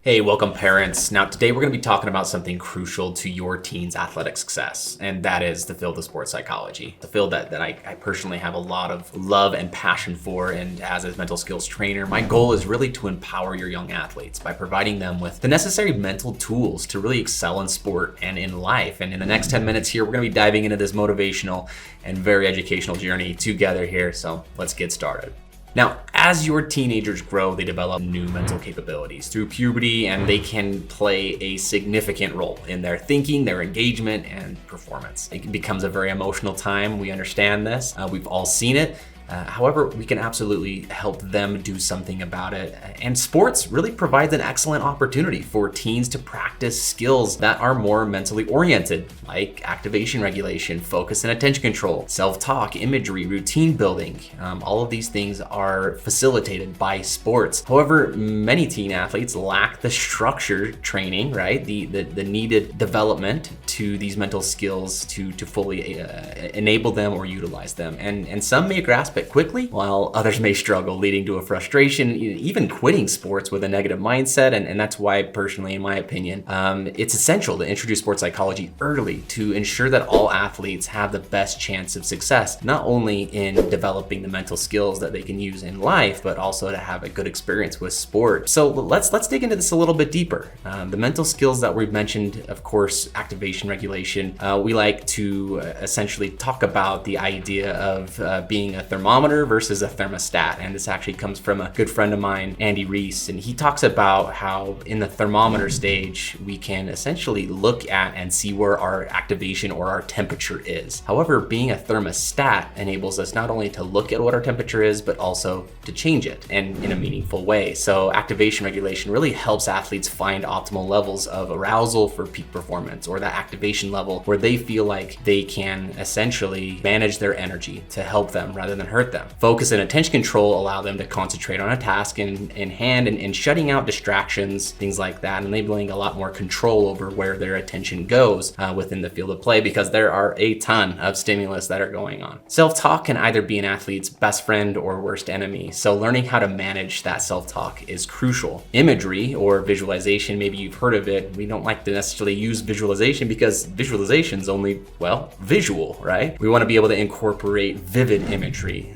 Hey, welcome parents. Now today we're going to be talking about something crucial to your teen's athletic success, and that is the field of sports psychology. The field that I personally have a lot of love and passion for, and as a mental skills trainer, my goal is really to empower your young athletes by providing them with the necessary mental tools to really excel in sport and in life. And in the next 10 minutes here, we're going to be diving into this motivational and very educational journey together here, so let's get started. Now, as your teenagers grow, they develop new mental capabilities through puberty, and they can play a significant role in their thinking, their engagement, and performance. It becomes a very emotional time. We understand this. We've all seen it. However, we can absolutely help them do something about it. And sports really provides an excellent opportunity for teens to practice skills that are more mentally oriented, like activation regulation, focus and attention control, self-talk, imagery, routine building. All of these things are facilitated by sports. However, many teen athletes lack the structured training, right? The needed development to these mental skills to fully enable them or utilize them. And some may grasp it quickly, while others may struggle, leading to a frustration, even quitting sports with a negative mindset. And that's why, personally, in my opinion, it's essential to introduce sports psychology early to ensure that all athletes have the best chance of success, not only in developing the mental skills that they can use in life, but also to have a good experience with sport. So let's dig into this a little bit deeper. The mental skills that we've mentioned, of course, activation regulation. We like to essentially talk about the idea of being a thermometer versus a thermostat. And this actually comes from a good friend of mine, Andy Reese. And he talks about how in the thermometer stage, we can essentially look at and see where our activation or our temperature is. However, being a thermostat enables us not only to look at what our temperature is, but also to change it and in a meaningful way. So activation regulation really helps athletes find optimal levels of arousal for peak performance, or that activation level where they feel like they can essentially manage their energy to help them rather than hurt them. Focus and attention control allow them to concentrate on a task in hand and shutting out distractions, things like that, enabling a lot more control over where their attention goes within the field of play, because there are a ton of stimulus that are going on. Self-talk can either be an athlete's best friend or worst enemy, so learning how to manage that self-talk is crucial. Imagery or visualization, maybe you've heard of it. We don't like to necessarily use visualization because visualization is only, well, visual, right? We want to be able to incorporate vivid imagery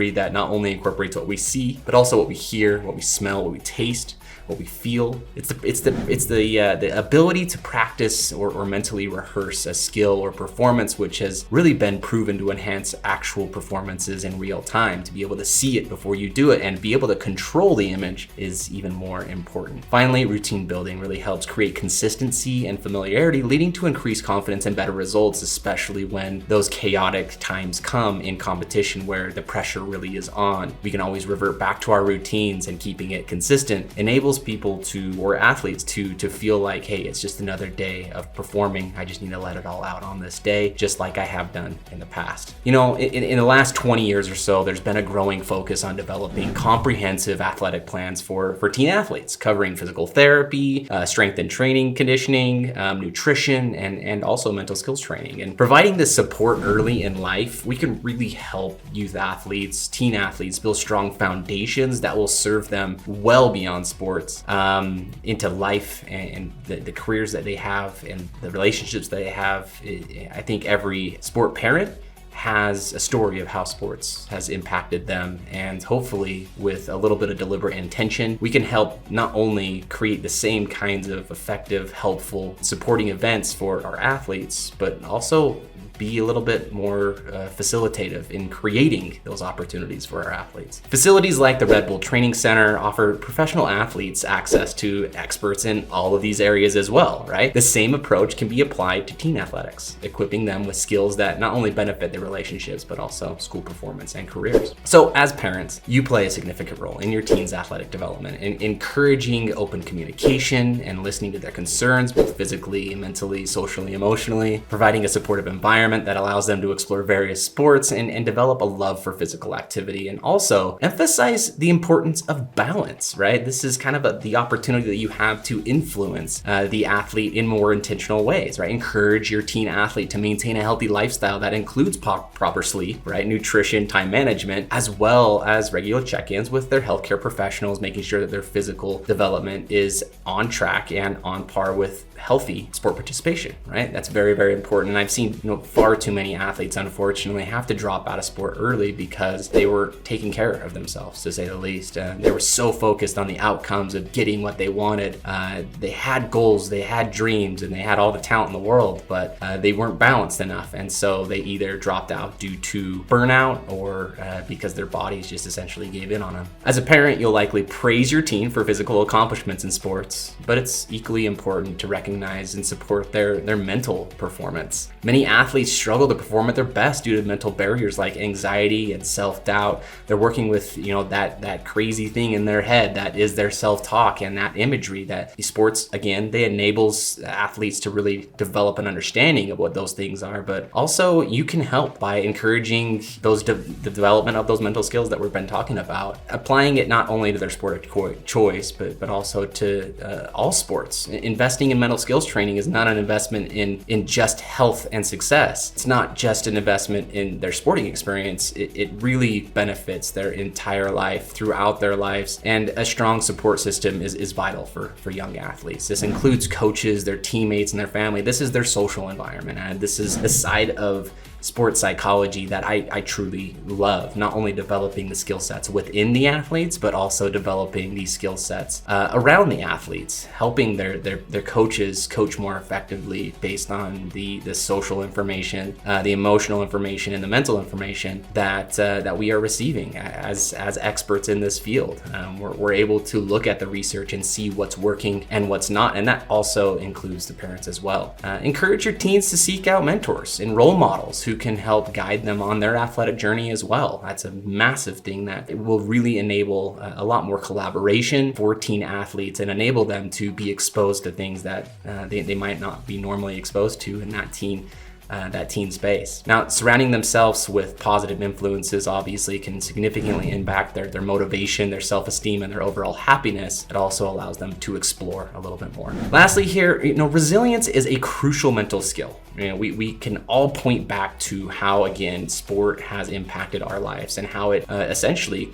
that not only incorporates what we see, but also what we hear, what we smell, what we taste, what we feel. It's the ability to practice or mentally rehearse a skill or performance, which has really been proven to enhance actual performances in real time. To be able to see it before you do it and be able to control the image is even more important. Finally, routine building really helps create consistency and familiarity, leading to increased confidence and better results, especially when those chaotic times come in competition where the pressure really is on. We can always revert back to our routines, and keeping it consistent enables people or athletes to feel like, hey, it's just another day of performing. I just need to let it all out on this day, just like I have done in the past. You know, in the last 20 years or so, there's been a growing focus on developing comprehensive athletic plans for teen athletes, covering physical therapy, strength and training conditioning, nutrition, and also mental skills training. And providing this support early in life, we can really help youth athletes, teen athletes build strong foundations that will serve them well beyond sports, into life and the careers that they have and the relationships that they have. I think every sport parent has a story of how sports has impacted them, and hopefully with a little bit of deliberate intention, we can help not only create the same kinds of effective, helpful, supporting events for our athletes, but also be a little bit more facilitative in creating those opportunities for our athletes. Facilities like the Red Bull Training Center offer professional athletes access to experts in all of these areas as well, right? The same approach can be applied to teen athletics, equipping them with skills that not only benefit their relationships, but also school performance and careers. So as parents, you play a significant role in your teen's athletic development, in encouraging open communication and listening to their concerns, both physically, mentally, socially, emotionally, providing a supportive environment that allows them to explore various sports and develop a love for physical activity, and also emphasize the importance of balance, right? This is kind of the opportunity that you have to influence the athlete in more intentional ways, right? Encourage your teen athlete to maintain a healthy lifestyle that includes proper sleep, right? Nutrition, time management, as well as regular check-ins with their healthcare professionals, making sure that their physical development is on track and on par with healthy sport participation, right? That's very, very important. And I've seen far too many athletes, unfortunately, have to drop out of sport early because they were taking care of themselves, to say the least. They were so focused on the outcomes of getting what they wanted. They had goals, they had dreams, and they had all the talent in the world, but they weren't balanced enough. And so they either dropped out due to burnout or because their bodies just essentially gave in on them. As a parent, you'll likely praise your teen for physical accomplishments in sports, but it's equally important to recognize and support their mental performance. Many athletes struggle to perform at their best due to mental barriers like anxiety and self-doubt. They're working with that crazy thing in their head that is their self-talk and that imagery that sports, again, they enables athletes to really develop an understanding of what those things are. But also you can help by encouraging the development of those mental skills that we've been talking about, applying it not only to their sport of choice, but also to all sports. Investing in mental skills training is not an investment in just health and success. It's not just an investment in their sporting experience. It really benefits their entire life, throughout their lives, and a strong support system is vital for young athletes. This includes coaches, their teammates, and their family. This is their social environment, and this is the side of sports psychology that I truly love, not only developing the skill sets within the athletes, but also developing these skill sets around the athletes, helping their coaches coach more effectively based on the social information, the emotional information, and the mental information that we are receiving as experts in this field. We're able to look at the research and see what's working and what's not, and that also includes the parents as well. Encourage your teens to seek out mentors and role models who can help guide them on their athletic journey as well. That's a massive thing that will really enable a lot more collaboration for teen athletes and enable them to be exposed to things that they might not be normally exposed to in that teen space. Now, surrounding themselves with positive influences obviously can significantly impact their motivation, their self-esteem, and their overall happiness. It also allows them to explore a little bit more. Lastly here, resilience is a crucial mental skill. We can all point back to how, again, sport has impacted our lives and how it essentially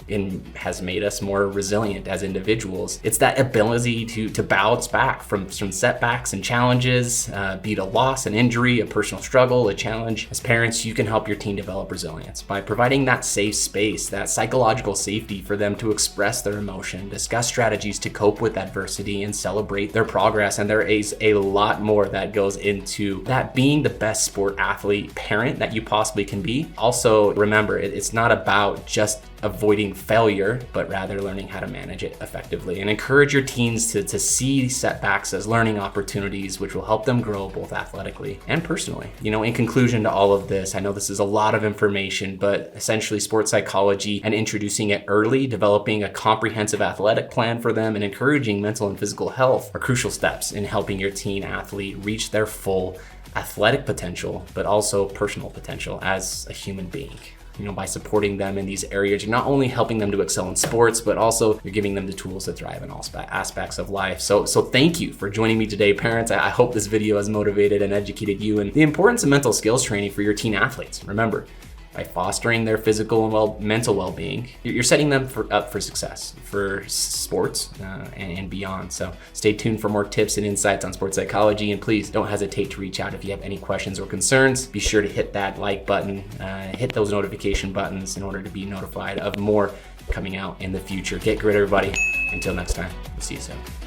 has made us more resilient as individuals. It's that ability to bounce back from setbacks and challenges, be it a loss, an injury, a personal struggle, a challenge. As parents, you can help your teen develop resilience by providing that safe space, that psychological safety for them to express their emotion, discuss strategies to cope with adversity, and celebrate their progress. And there is a lot more that goes into that being the best sport athlete parent that you possibly can be. Also, remember, it's not about just avoiding failure, but rather learning how to manage it effectively. And encourage your teens to see setbacks as learning opportunities, which will help them grow both athletically and personally. In conclusion to all of this, I know this is a lot of information, but essentially sports psychology and introducing it early, developing a comprehensive athletic plan for them, and encouraging mental and physical health are crucial steps in helping your teen athlete reach their full athletic potential, but also personal potential as a human being. By supporting them in these areas, you're not only helping them to excel in sports, but also you're giving them the tools to thrive in all aspects of life. So thank you for joining me today, parents. I hope this video has motivated and educated you in the importance of mental skills training for your teen athletes. Remember, by fostering their physical and mental well-being, you're setting them up for success for sports and beyond. So stay tuned for more tips and insights on sports psychology, and please don't hesitate to reach out if you have any questions or concerns. Be sure to hit that like button, hit those notification buttons in order to be notified of more coming out in the future. Get great, everybody. Until next time, we'll see you soon.